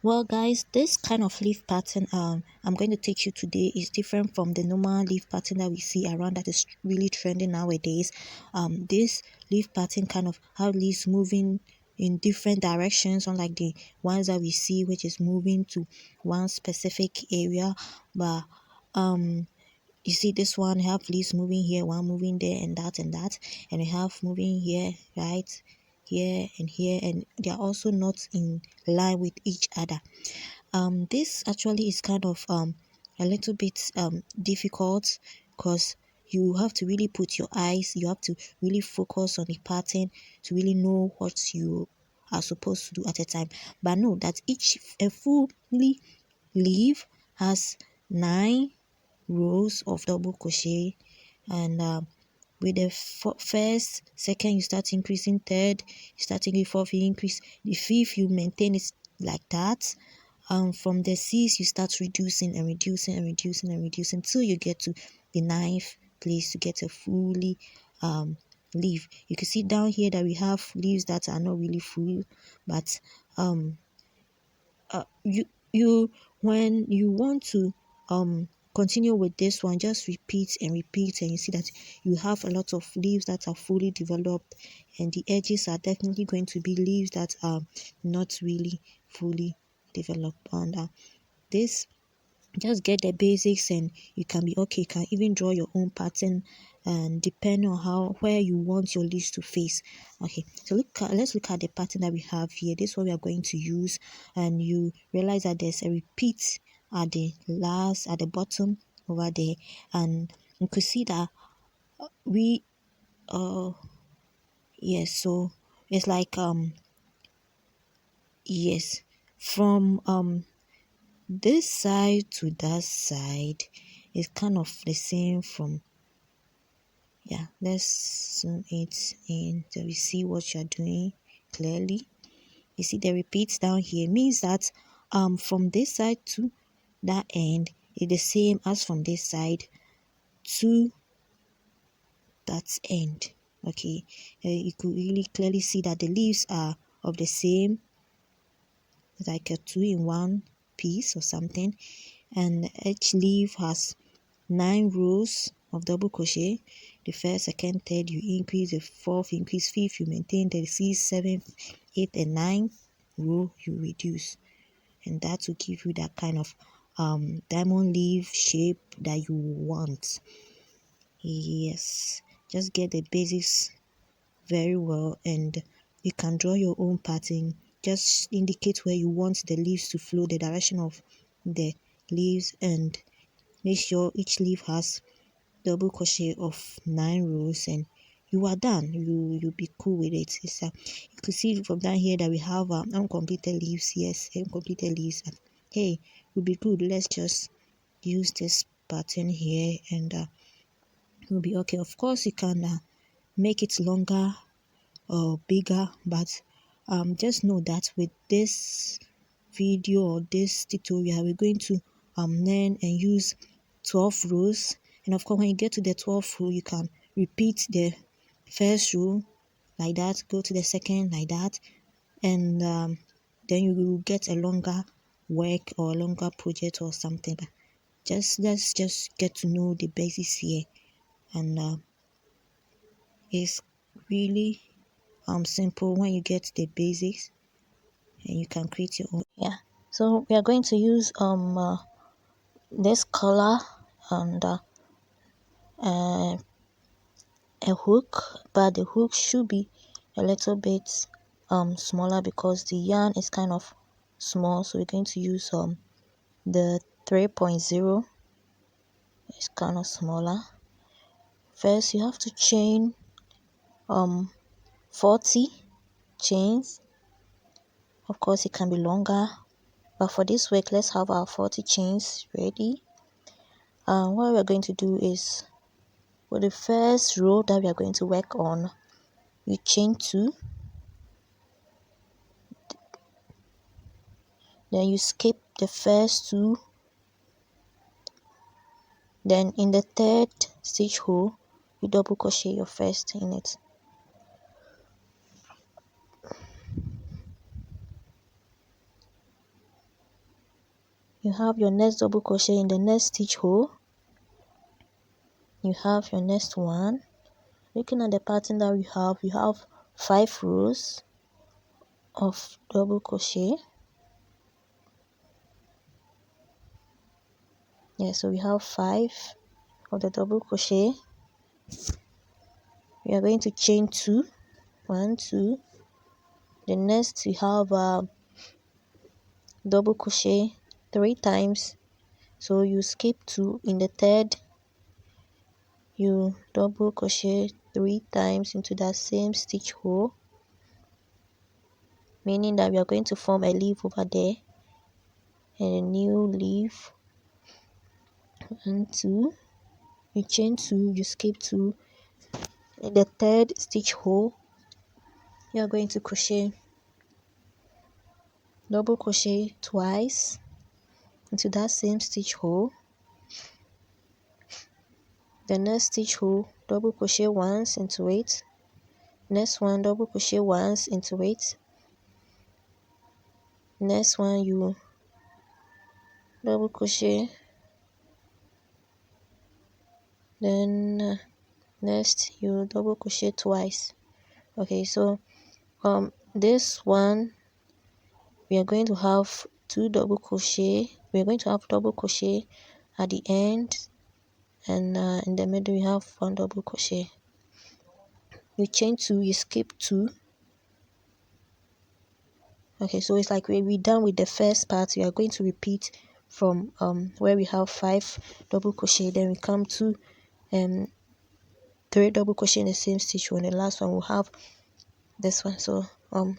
Well guys, this kind of leaf pattern I'm going to teach you today is different from the normal leaf pattern that we see around that is really trending nowadays. This leaf pattern kind of have leaves moving in different directions, unlike the ones that we see which is moving to one specific area. But you see this one have leaves moving here, one moving there, and that, and we have moving here, right here and here, and they are also not in line with each other. This actually is kind of a little bit difficult, because you have to really put your eyes, you have to really focus on the pattern to really know what you are supposed to do at a time. But know that a fully leaf has 9 rows of double crochet, and with the first, second you start increasing, third you start increasing, fourth you increase, the fifth you maintain it like that. From the sixth you start reducing and reducing and reducing and reducing till you get to the 9th place to get a fully leaf. You can see down here that we have leaves that are not really full, but you when you want to continue with this one, just repeat and repeat, and you see that you have a lot of leaves that are fully developed, and the edges are definitely going to be leaves that are not really fully developed. And this, just get the basics and you can be okay. You can even draw your own pattern and depending on where you want your leaves to face. Okay, so let's look at the pattern that we have here. This is what we are going to use, and you realize that there's a repeat at the bottom over there, and you could see that we yes, so it's like yes, from this side to that side is kind of the same. From let's zoom it in so we see what you're doing clearly. You see the repeats down here means that from this side to that end is the same as from this side to that end. Okay, you could really clearly see that the leaves are of the same, like a 2-in-1 piece or something, and each leaf has 9 rows of double crochet. The first, second, third you increase, the fourth you increase, fifth you maintain, the sixth, seventh, eighth, and ninth row you reduce, and that will give you that kind of diamond leaf shape that you want. Yes, just get the basics very well, and you can draw your own pattern. Just indicate where you want the leaves to flow, the direction of the leaves, and make sure each leaf has double crochet of 9 rows, and you are done. You'll be cool with it. You can see from down here that we have uncompleted leaves. Yes, uncompleted leaves. Hey, we'll be good. Let's just use this pattern here, and we'll be okay. Of course, you can make it longer or bigger, but just know that with this video or this tutorial we're going to learn and use 12 rows, and of course when you get to the 12th row you can repeat the first row like that, go to the second like that, and then you will get a longer work or a longer project or something. But let's just get to know the basics here, and it's really simple when you get the basics, and you can create your own. So we are going to use this color and a hook, but the hook should be a little bit smaller because the yarn is kind of small, so we're going to use the 3.0. It's kind of smaller. First you have to chain 40 chains. Of course it can be longer, but for this work let's have our 40 chains ready. What we're going to do is, for the first row that we are going to work on, you chain 2, then you skip the first 2, then in the third stitch hole you double crochet your first in it. you have your next double crochet in the next stitch hole. You have your next one. Looking at the pattern that we have 5 rows of double crochet. Yeah, so we have 5 of the double crochet. We are going to chain 2, 1, 2. The next we have double crochet 3 times, so you skip 2. In the third, you double crochet 3 times into that same stitch hole, meaning that we are going to form a leaf over there and a new leaf. 1, 2. You chain 2, you skip 2. In the third stitch hole, you are going to crochet double crochet twice into that same stitch hole. The next stitch hole, double crochet once into it. Next one, double crochet once into it. Next one, you double crochet. Then next you double crochet twice. Okay, so this one we are going to have 2 double crochet. We are going to have double crochet at the end, and in the middle we have 1 double crochet. You chain 2, you skip 2. Okay, so it's like we're done with the first part. We are going to repeat from where we have 5 double crochet, then we come to 3 double crochet in the same stitch. On the last one we'll have this one. So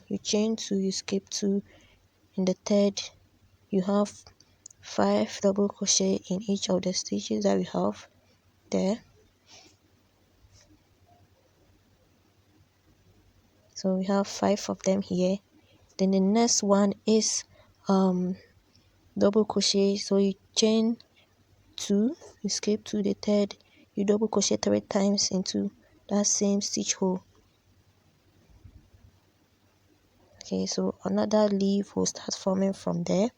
you chain 2, you skip 2. In the third, you have 5 double crochet in each of the stitches that we have there. So we have 5 of them here. Then the next one is double crochet. So you chain 2, you skip 2. The third, you double crochet 3 times into that same stitch hole. Okay, so another leaf will start forming from there.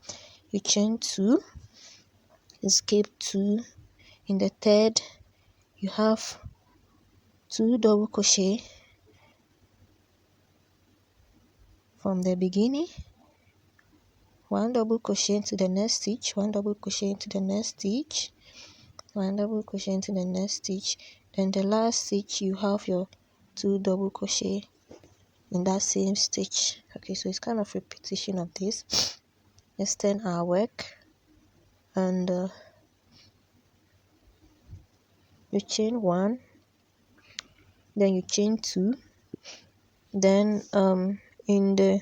You chain 2, you skip 2. In the third, you have 2 double crochet from the beginning. 1 double crochet into the next stitch, 1 double crochet into the next stitch, 1 double crochet into the next stitch. Then the last stitch, you have your 2 double crochet in that same stitch. Okay, so it's kind of repetition of this. Let's turn our work, and you chain 1, then you chain 2. Then in the,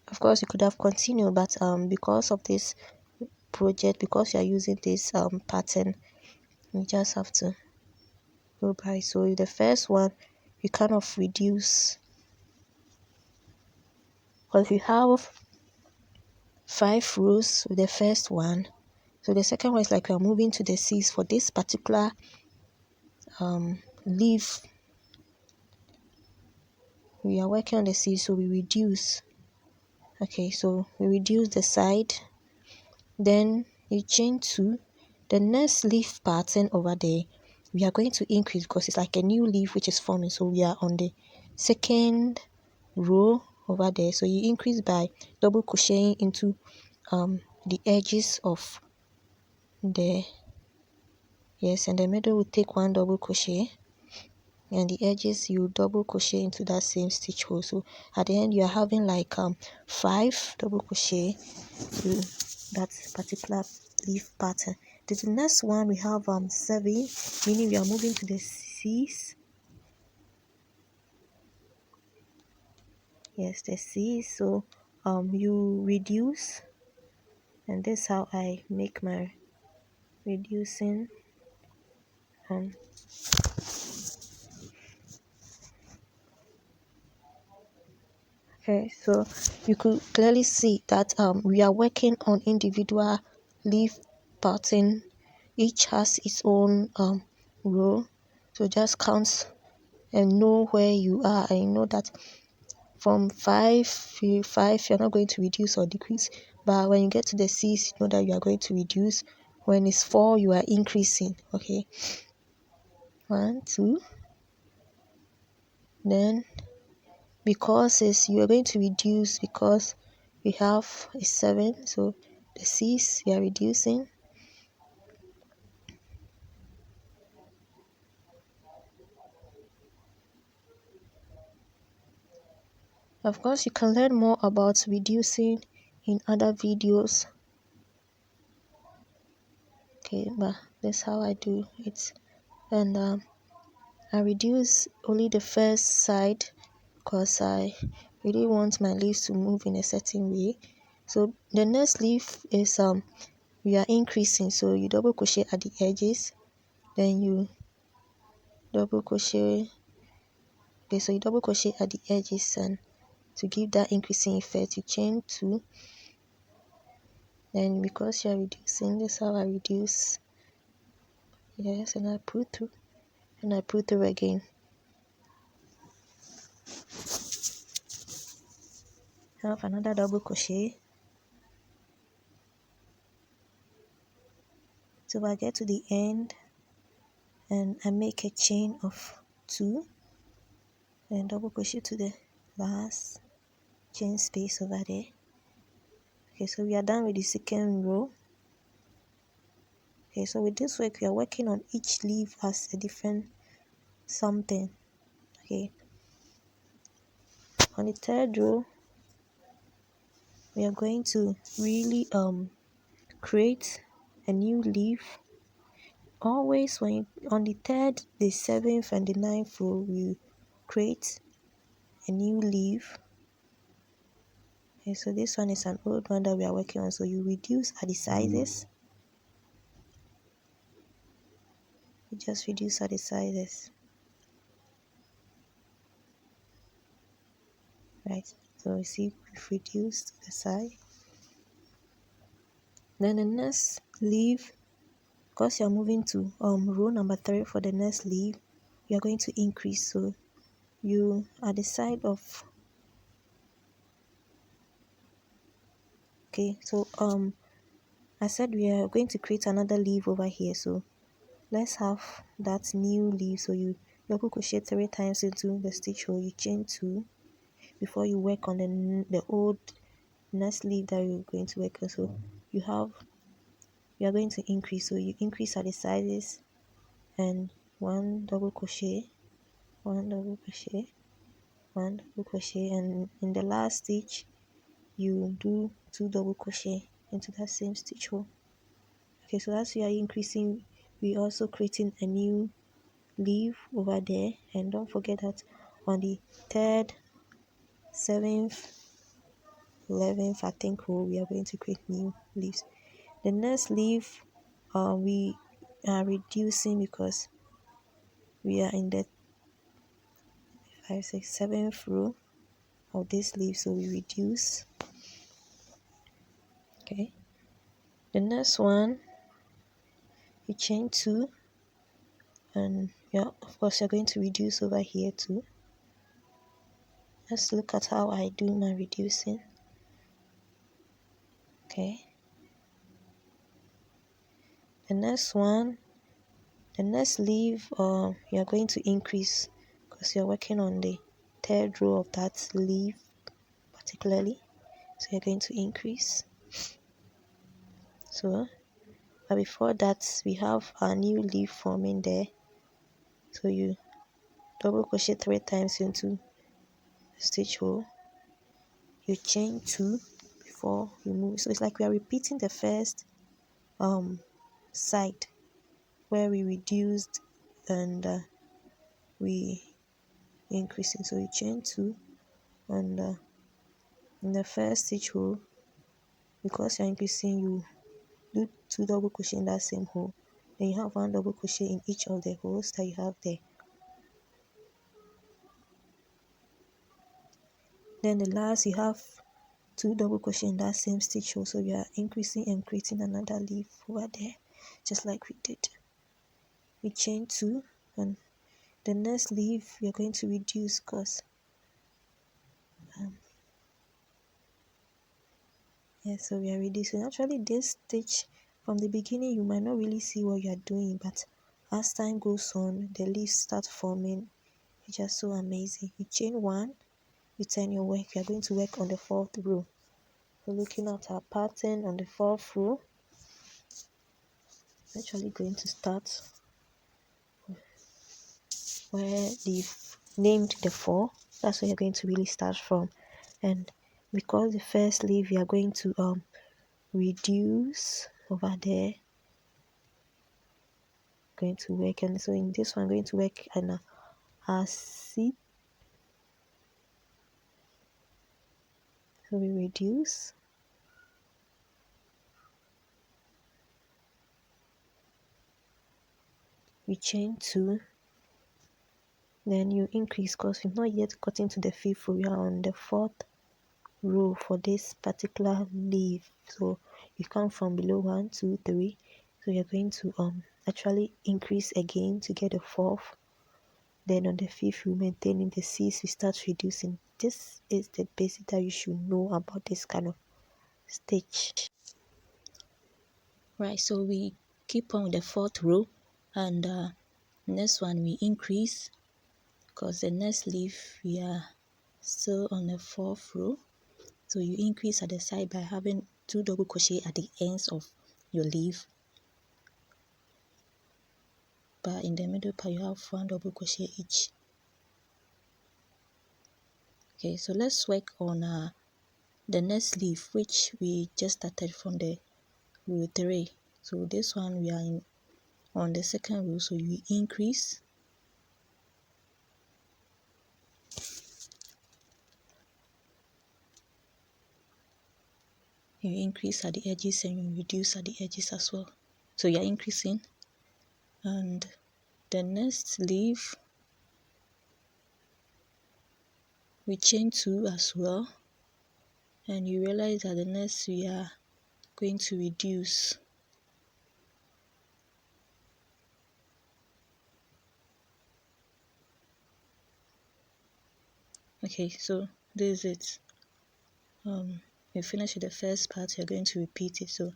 of course you could have continued, but because of this project, because you are using this pattern, you just have to go by. So the first one, you kind of reduce, because we have 5 rows with the first one. So the second one is like we are moving to the C's for this particular leaf. We are working on the C's, so we reduce. Okay, so we reduce the side, then you chain 2. The next leaf pattern over there, we are going to increase because it's like a new leaf which is forming. So we are on the second row over there. So you increase by double crocheting into the edges of the, yes, and the middle will take 1 double crochet, and the edges you double crochet into that same stitch hole. So at the end you are having like 5 double crochet to that particular leaf pattern. The next one we have 7, meaning we are moving to the C's. Yes, the C's. So you reduce, and this is how I make my reducing. Okay, so you could clearly see that we are working on individual leaf pattern. Each has its own row, so just count and know where you are, and know that from 5 you're not going to reduce or decrease, but when you get to the 6 you know that you are going to reduce. When it's 4 you are increasing. Okay, 1 2, then because you are going to reduce because we have a 7, so the 6 you are reducing. Of course, you can learn more about reducing in other videos. Okay, but that's how I do it. And I reduce only the first side because I really want my leaves to move in a certain way. So the next leaf is we are increasing, so you double crochet at the edges, then you double crochet. Okay, so you double crochet at the edges, and to give that increasing effect you chain 2. Then because you are reducing, this is how I reduce. Yes, and I pull through, and I pull through again. Have another double crochet. So I get to the end and I make a chain of 2 and double crochet to the last chain space over there. Okay, so we are done with the second row. Okay, so with this work we are working on each leaf as a different something. Okay, on the third row we are going to really create a new leaf. Always when on the third, the 7th and the 9th row we create a new leaf. Okay, so this one is an old one that we are working on, so you reduce at the sizes. You just reduce at the sizes, right? So you see we've reduced to the side. Then the next leaf, because you're moving to row number 3 for the next leaf, you're going to increase. So you at the side of, okay, so I said we are going to create another leaf over here, so let's have that new leaf. So you double crochet 3 times into the stitch hole, you chain 2 before you work on the old next leaf that you're going to work on. So you are going to increase, so you increase at the sizes, and 1 double crochet, 1 double crochet, 1 double crochet, and in the last stitch you do 2 double crochet into that same stitch hole. Okay, so as we are increasing, we also creating a new leaf over there. And don't forget that on the 3rd, 7th, 11th, I think we are going to create new leaves. The next leaf we are reducing because we are in the 5 6 7th row of this leaf, so we reduce. Okay, the next one you chain 2, and yeah, of course you're going to reduce over here too. Let's look at how I do my reducing. Okay, the next one, the next leaf you're going to increase because you're working on the 3rd row of that leaf particularly, so you're going to increase. So but before that we have our new leaf forming there, so you double crochet 3 times into the stitch hole, you chain 2 before you move. So it's like we are repeating the first side where we reduced and we increasing. So you chain 2, and in the first stitch hole, because you're increasing, you do 2 double crochet in that same hole, then you have 1 double crochet in each of the holes that you have there. Then the last, you have 2 double crochet in that same stitch hole, so you are increasing and creating another leaf over there, just like we did. We chain 2, and the next leaf you're going to reduce because Yes, so we are reducing. Actually, this stitch from the beginning you might not really see what you are doing, but as time goes on, the leaves start forming. It's just so amazing. You chain one, you turn your work. You are going to work on the fourth row. We're looking at our pattern on the fourth row. I'm actually going to start where they've named the four. That's where you're going to really start from. And because the first leaf you are going to reduce over there, going to work, and so in this one I'm going to work on a seat. So we reduce, we chain two, then you increase because we've not yet got into the fifth row. We are on the fourth row for this particular leaf. So you come from below 1 2 3, so you're going to actually increase again to get a fourth. Then on the fifth you maintaining the sixth, we start reducing. This is the basic that you should know about this kind of stitch. Right, so we keep on with the fourth row, and next one we increase because the next leaf we are still on the fourth row. So you increase at the side by having 2 double crochet at the ends of your leaf, but in the middle part you have 1 double crochet each. Okay, so let's work on the next leaf, which we just started from the row 3. So this one we are on the second row, so you increase, at the edges and you reduce at the edges as well. So you're increasing, and the next leaf we chain 2 as well, and you realize that the next we are going to reduce. Okay, so this is it. You finish with the first part, you're going to repeat it. So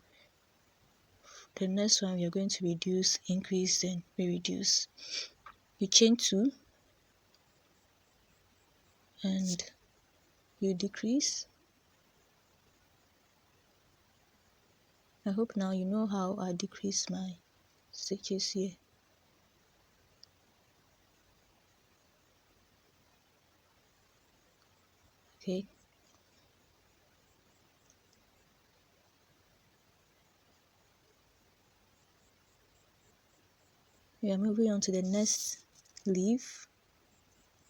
the next one we are going to reduce, increase, then we reduce. You chain 2 and you decrease. I hope now you know how I decrease my stitches here. Okay, we are moving on to the next leaf,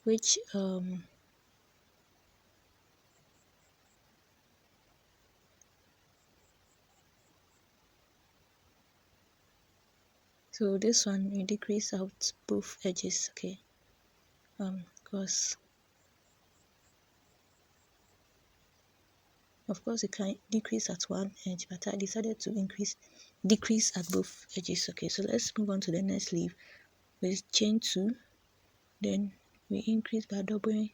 which so this one we decrease out both edges. Okay, because of course you can decrease at one edge, but I decided to decrease at both edges. Okay, so let's move on to the next leaf. We chain 2, then we increase by doubling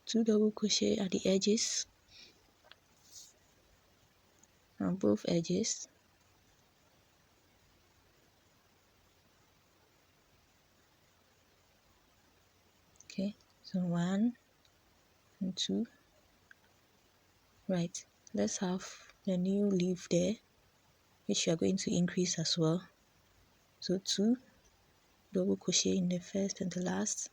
2 double crochet at the edges on both edges. Okay, so 1 and 2. Right, let's have the new leaf there, which you are going to increase as well. So 2 double crochet in the first and the last.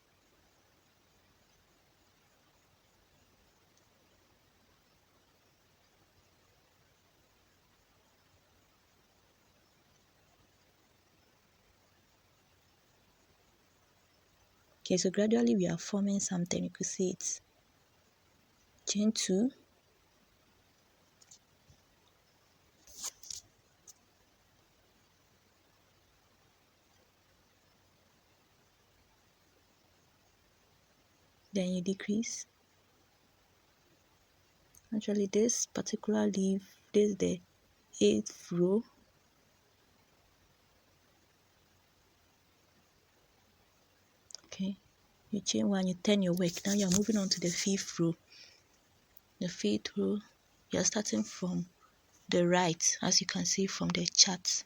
Okay, so gradually we are forming something. You could see it. Chain 2, then you decrease. Actually, this particular leaf, this is the 8th row. Okay, you chain 1, you turn your work. Now you're moving on to the 5th row. The 5th row, you're starting from the right, as you can see from the chart.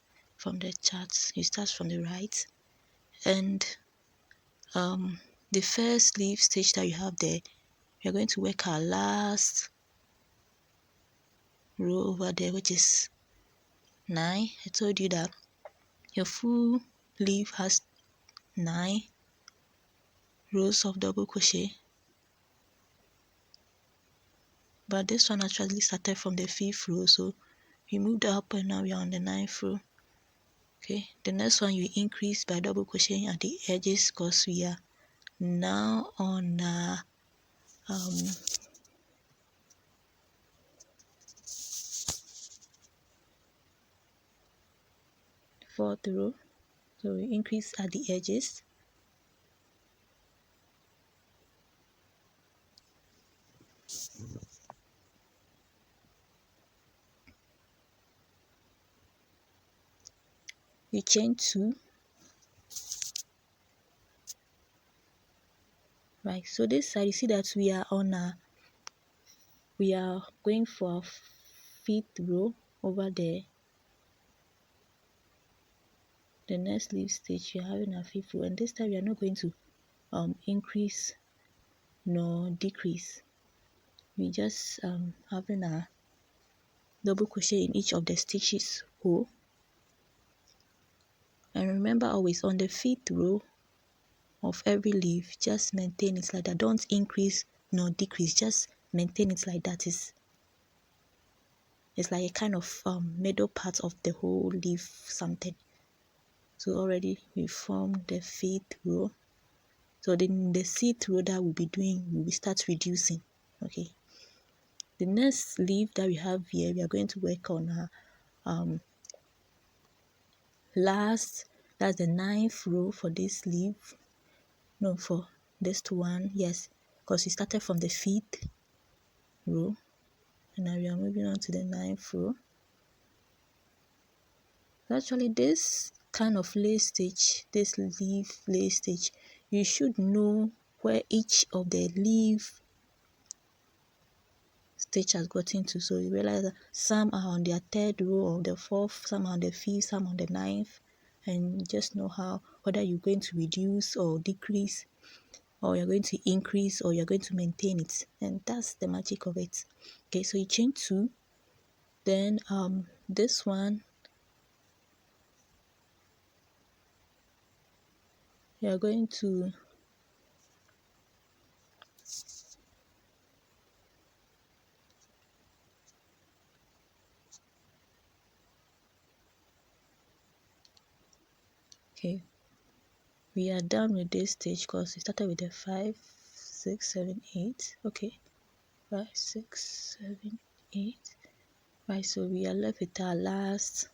You start from the right, and the first leaf stitch that you have there, we are going to work our last row over there, which is 9. I told you that your full leaf has 9 rows of double crochet, but this one actually started from the 5th row, so we moved up and now we are on the 9th row. Okay, the next one you increase by double crocheting at the edges, because we are now on 4th row, so we increase at the edges. You chain 2, right? So this side, you see that we are on we are going for 5th row over there. The next leaf stitch, you're having a 5th row, and this time we are not going to increase nor decrease. We just having a double crochet in each of the stitches hole. And remember, always on the 5th row of every leaf, just maintain it like that. Don't increase nor decrease, just maintain it like that. It's like a kind of middle part of the whole leaf something. So already we formed the 5th row. So then the 6th row that we'll be doing, we will start reducing. Okay, the next leaf that we have here, we are going to work on last, that's the 9th row for this leaf. No, for this one, yes, because we started from the 5th row and now we are moving on to the 9th row. Actually, this kind of lace stitch, this leaf lace stitch, you should know where each of the leaf stitch has gotten to. So you realize that some are on their 3rd row or the 4th, some are on the 5th, some on the 9th, and just know how, whether you're going to reduce or decrease, or you're going to increase, or you're going to maintain it. And that's the magic of it. Okay, so you chain 2, then this one you're going to okay, we are done with this stage because we started with the 5, 6, 7, 8. Okay, 5, 6, 7, 8. Right, so we are left with our last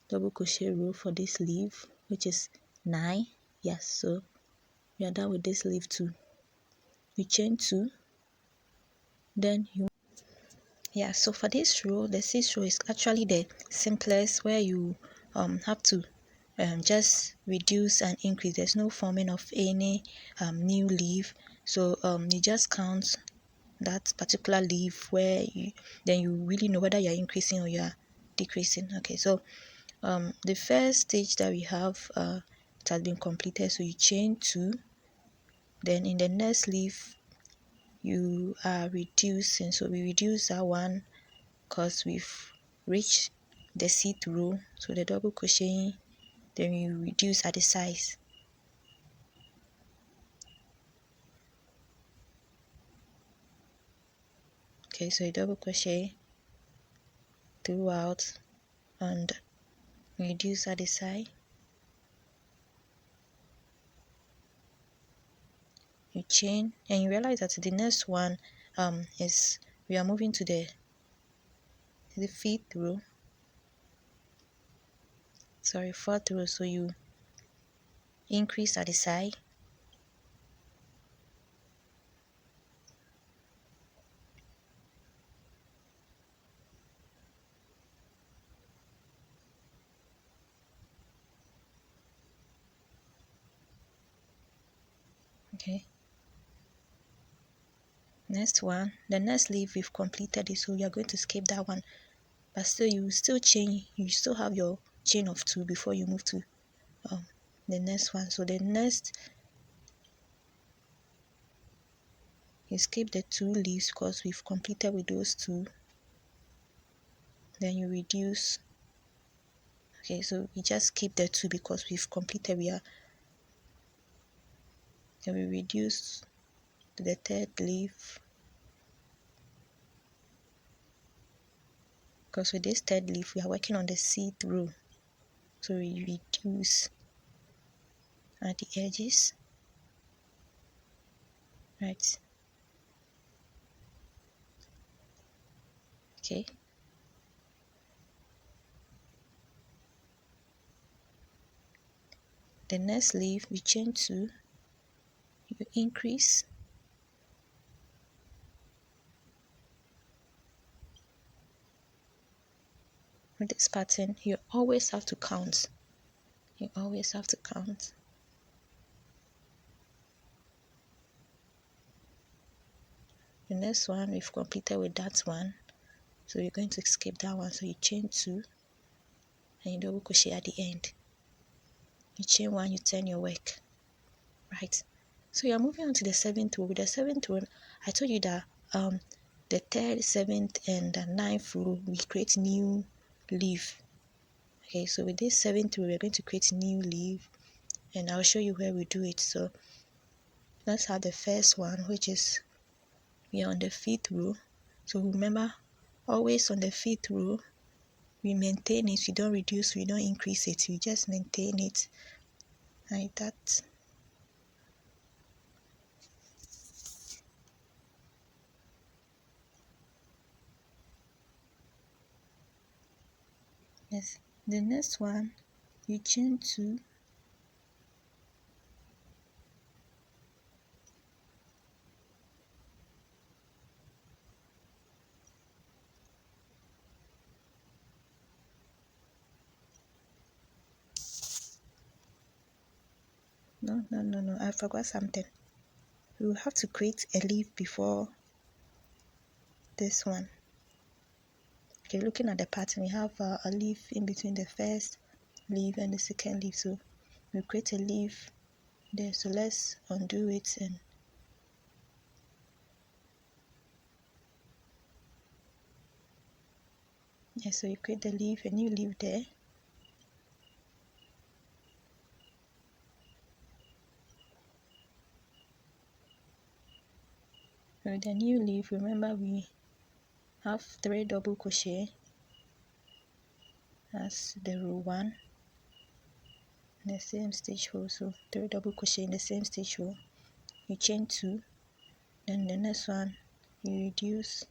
double crochet row for this leaf, which is 9. Yes, so we are done with this leaf too. You chain 2, then you, yeah, so for this row, the 6th row is actually the simplest, where you have to just reduce and increase. There's no forming of any new leaf, so you just count that particular leaf, where you then you really know whether you're increasing or you're decreasing. Okay, so the first stage that we have it has been completed, so you chain 2, then in the next leaf you are reducing, so we reduce that one because we've reached the 6th row, so the double crocheting, then you reduce at the size. Okay, so you double crochet throughout and reduce at the side. You chain and you realize that the next one is, we are moving to the 5th row, sorry, 4th row, so you increase at the side. Okay, next one, the next leaf we've completed it, so we are going to skip that one. but still you still chain, you still have your chain of 2 before you move to the next one. So the next, you skip the 2 leaves because we've completed with those 2, then you reduce. Okay, so we just skip the 2 because we've completed, then we reduce to the 3rd leaf, because with this 3rd leaf we are working on the see-through, so we reduce at the edges, right? Okay, the next leaf we chain 2, you increase, with this pattern you always have to count, you always have to count. The next one we've completed with that one, so you're going to skip that one, so you chain 2 and you double crochet at the end, you chain 1, you turn your work, right? So you're moving on to the 7th row. With the 7th row, I told you that the 3rd, 7th and the 9th row we create new leaf. Okay, so with this 7th row we're going to create new leaf, and I'll show you where we do it. So let's have the first one, which is we are on the 5th row. So remember, always on the 5th row we maintain it, we don't reduce, we don't increase it, we just maintain it like that. Yes, the next one you chain 2, no, I forgot something. We will have to create a leaf before this one. Okay, looking at the pattern, we have a leaf in between the first leaf and the second leaf, so we create a leaf there. So let's undo it, and yeah, so you create the leaf, a new leaf there. With the new leaf, remember we have 3 double crochet as the row 1 in the same stitch row, so 3 double crochet in the same stitch row, you chain 2, then the next one you reduce,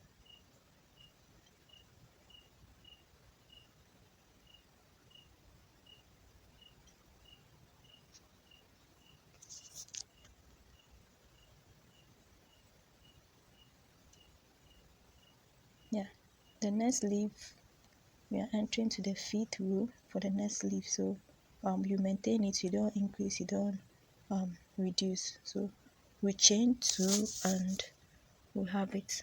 yeah, the next leaf we are entering to the 5th row for the next leaf. So you maintain it, you don't increase, you don't reduce. So we chain 2 and we have it.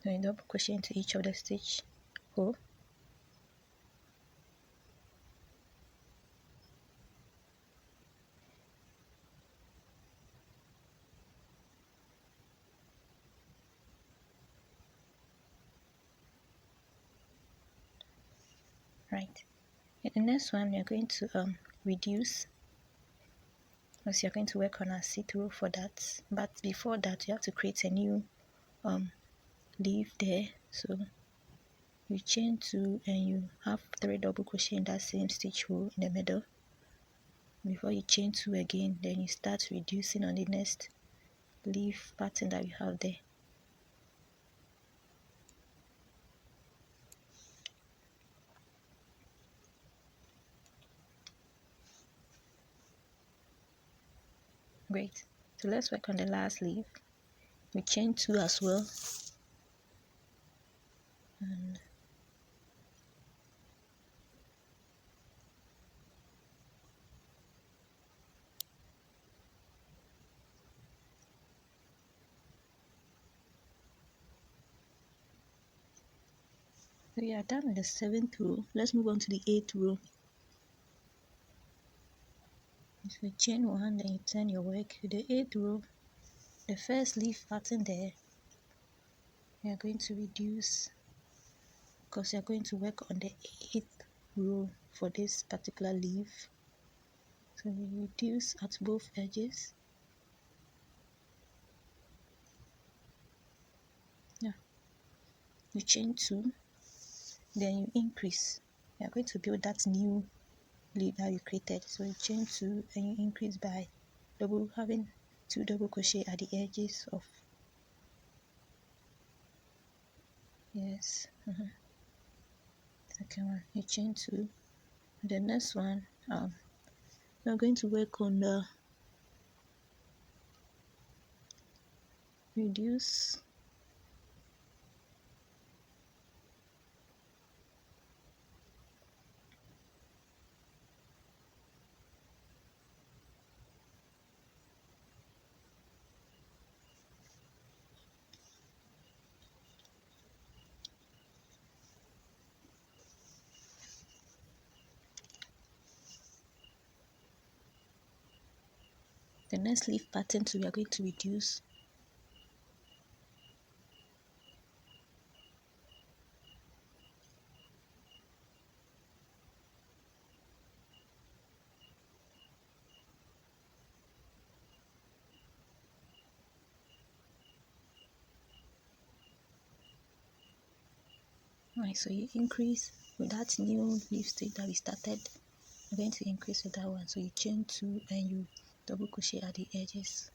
So you double crochet into each of the stitch hole. Right. In the next one we are going to reduce, because you're going to work on a see-through for that. But before that you have to create a new leaf there. So you chain 2 and you have 3 double crochet in that same stitch hole in the middle. Before you chain 2 again, then you start reducing on the next leaf pattern that you have there. Great. So let's work on the last leaf. We chain 2 as well, and So you are done with the 7th row. Let's move on to the 8th row. So chain 1, then you turn your work. With the 8th row, the first leaf pattern there, you are going to reduce because you are going to work on the 8th row for this particular leaf. So you reduce at both edges. Yeah. You chain 2, then you increase. You are going to build that new leaf that you created. So you chain 2 and you increase by having 2 double crochet at the edges of, yes, second one, you chain 2. The next one, we're going to work on the reduce. The next leaf pattern, so we are going to reduce. Right, so you increase with that new leaf stage that we started. You're going to increase with that one. So you chain 2 and you double crochet at the edges.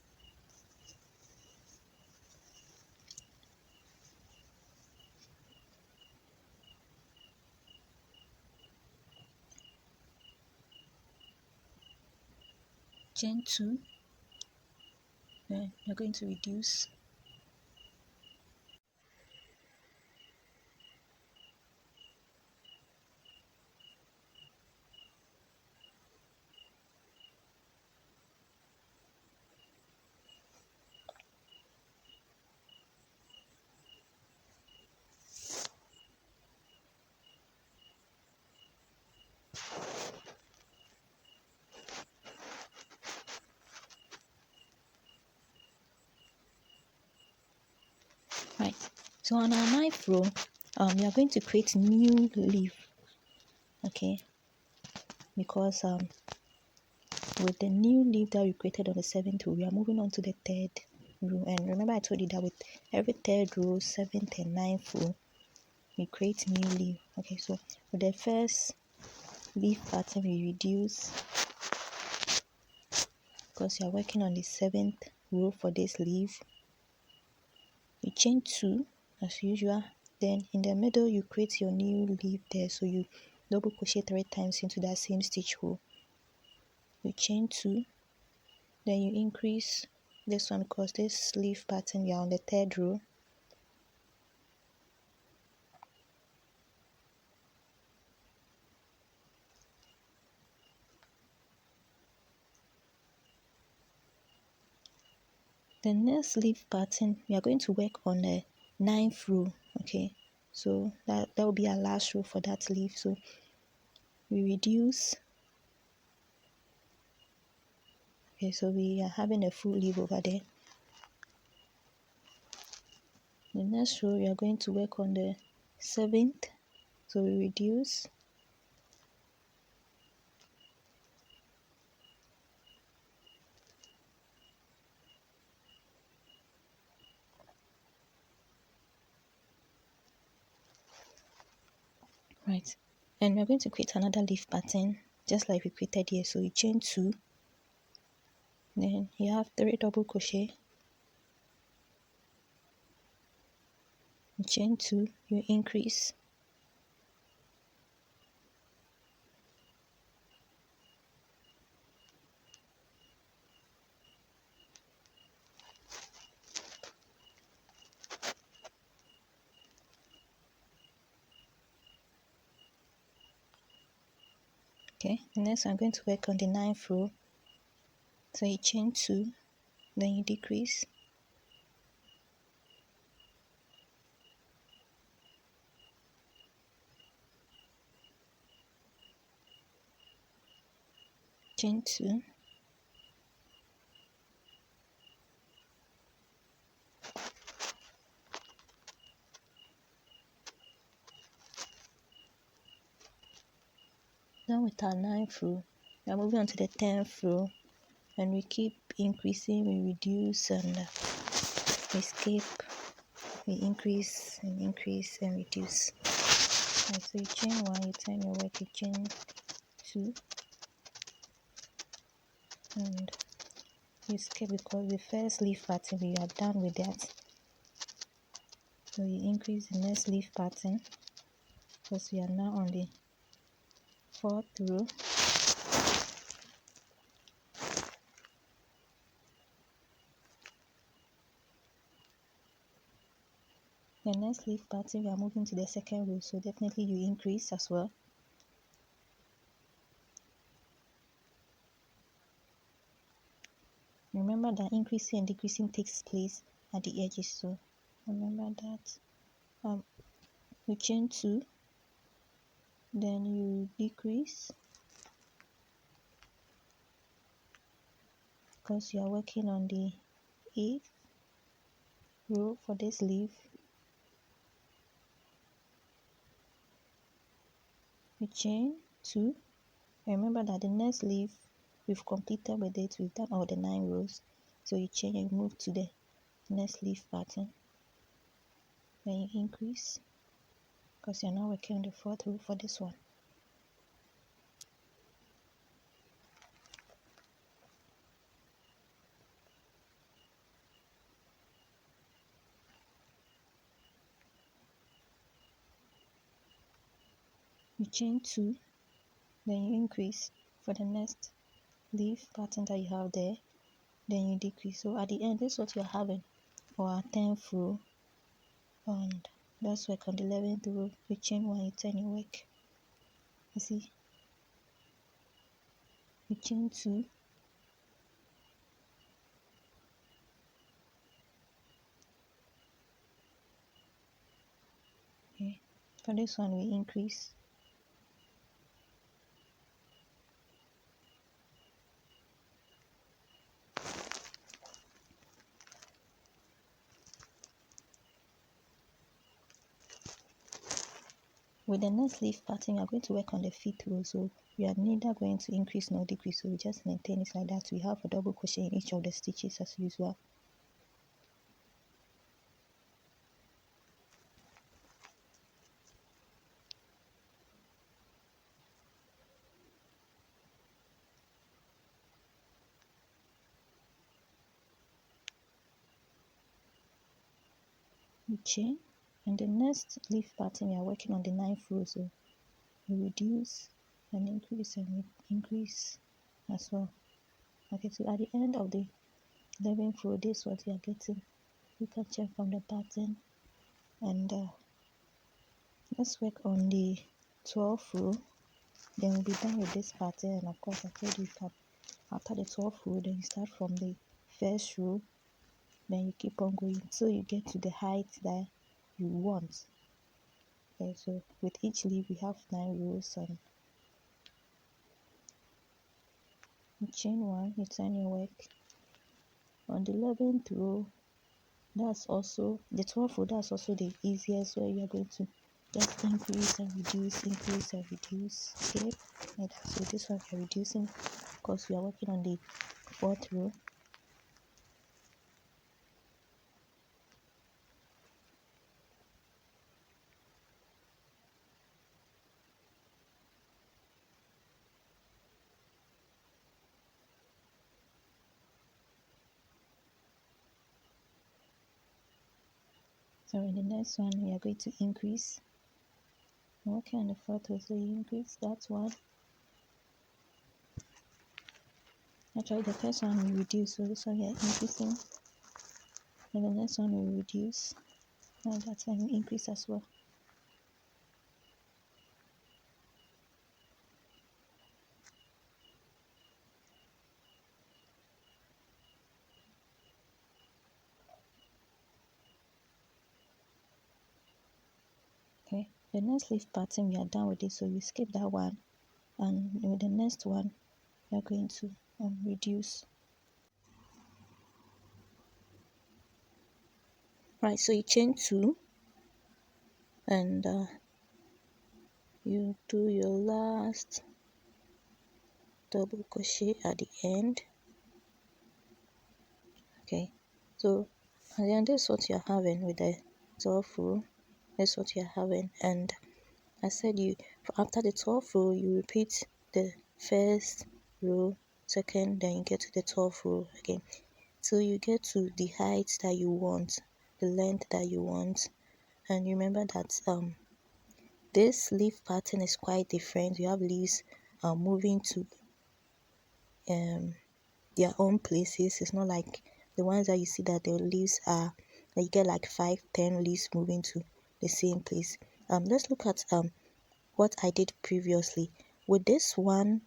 Chain 2, then you're going to reduce. Right, so on our 9th row, we are going to create new leaf, okay, because with the new leaf that we created on the 7th row, we are moving on to the 3rd row. And remember I told you that with every 3rd row, 7th and 9th row, we create new leaf. Okay, so with the first leaf pattern, we reduce because you are working on the 7th row for this leaf. You chain 2 as usual, then in the middle you create your new leaf there, so you double crochet 3 times into that same stitch hole. You chain 2, then you increase this one because this leaf pattern, we are on the 3rd row. The next leaf pattern, we are going to work on the 9th row. Okay, so that will be our last row for that leaf. So we reduce. Okay, so we are having a full leaf over there. The next row, we are going to work on the 7th, so we reduce. Right, and we're going to create another leaf pattern just like we created here. So you chain 2, then you have 3 double crochet, you chain 2, you increase, okay. And next I'm going to work on the 9th row. So you chain 2, then you decrease, chain 2, done with our 9th row. We are moving on to the 10th row, and we keep increasing, we reduce and we skip, we increase and increase and reduce. And so you chain 1, you turn your work, you chain 2, and you skip because the first leaf pattern we are done with that. So you increase the next leaf pattern because we are now on the 4th row. The next leaf pattern we are moving to the 2nd row, so definitely you increase as well. Remember that increasing and decreasing takes place at the edges, so remember that. You chain 2, then you decrease because you are working on the 8th row for this leaf. You chain 2. Remember that the next leaf we've completed with it, we've done all the 9 rows, so you chain and move to the next leaf pattern. Then you increase because you're now working on the 4th row for this one. You chain 2, then you increase for the next leaf pattern that you have there, then you decrease. So at the end, this is what you're having for our 10th row, and let's work on the 11th row. You chain 1, you turn your work. You see, you chain 2, okay. For this one we increase. With the next leaf pattern, we are going to work on the 5th row, so we are neither going to increase nor decrease, so we just maintain it like that. We have a double crochet in each of the stitches as usual. We chain, and the next leaf pattern we are working on the 9th row, so we reduce and increase and we increase as well. Okay, so at the end of the 11th row, this is what we are getting. You can check from the pattern, and let's work on the 12th row, then we'll be done with this pattern. And of course, I told you after the 12th row, then you start from the 1st row, then you keep on going till you get to the height that you want. Okay, so with each leaf we have 9 rows, and you chain 1, you turn your work. On the 11th row, that's also the 12th row, that's also the easiest, where you are going to just increase and reduce, increase and reduce. Okay, and so this one we are reducing because we are working on the 4th row. So in the next one we are going to increase. We're working on the 4th row, so you increase that one. Actually, the first one we reduce, so this one we are increasing, and the next one we reduce, and that one we increase as well. Okay, the next leaf pattern we are done with it, so you skip that one, and with the next one you're going to reduce. Right, so you chain 2 and you do your last double crochet at the end. Okay, so and then this is what you're having with the 12th row. This is what you're having, and I said you after the 12th row you repeat the first row, second, then you get to the 12th row again till you get to the height that you want, the length that you want. And remember that this leaf pattern is quite different. You have leaves moving to their own places. It's not like the ones that you see that the leaves are that you get like 5-10 leaves moving to the same place. Let's look at what I did previously. With this one,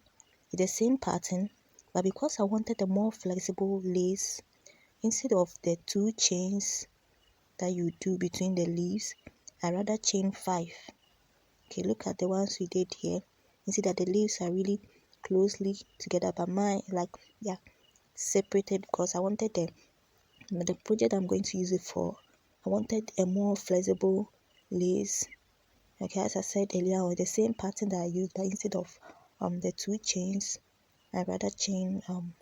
it's the same pattern, but because I wanted a more flexible lace, instead of the 2 chains that you do between the leaves, I rather chain 5. Okay, look at the ones we did here. You see that the leaves are really closely together, but mine separated because I wanted the project I'm going to use it for. I wanted a more flexible lace. Okay, as I said earlier, with the same pattern that I used, but instead of the 2 chains, I rather chain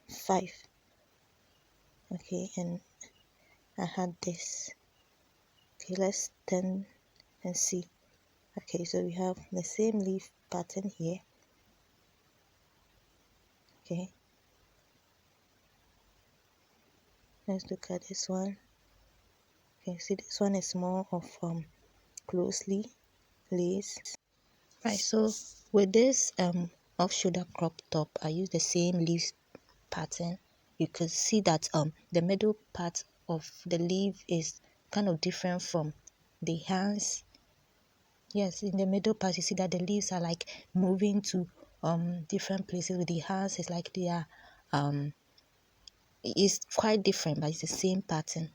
5. Okay, and I had this. Okay, let's turn and see. Okay, so we have the same leaf pattern here. Okay, let's look at this one. Okay, see this one is more of closely laced. Right, so with this off shoulder crop top, I use the same leaf pattern. You could see that the middle part of the leaf is kind of different from the hands. Yes, in the middle part you see that the leaves are like moving to different places. With the hands it's like they are it's quite different, but it's the same pattern.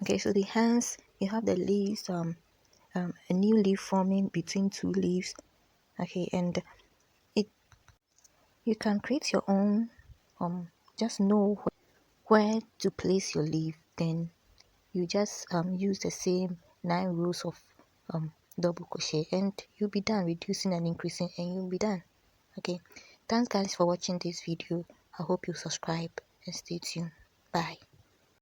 Okay, so the hands, you have the leaves a new leaf forming between 2 leaves. Okay, and it you can create your own just know where to place your leaf, then you just use the same 9 rows of double crochet and you'll be done, reducing and increasing, and you'll be done. Okay, thanks guys for watching this video. I hope you subscribe and stay tuned. Bye.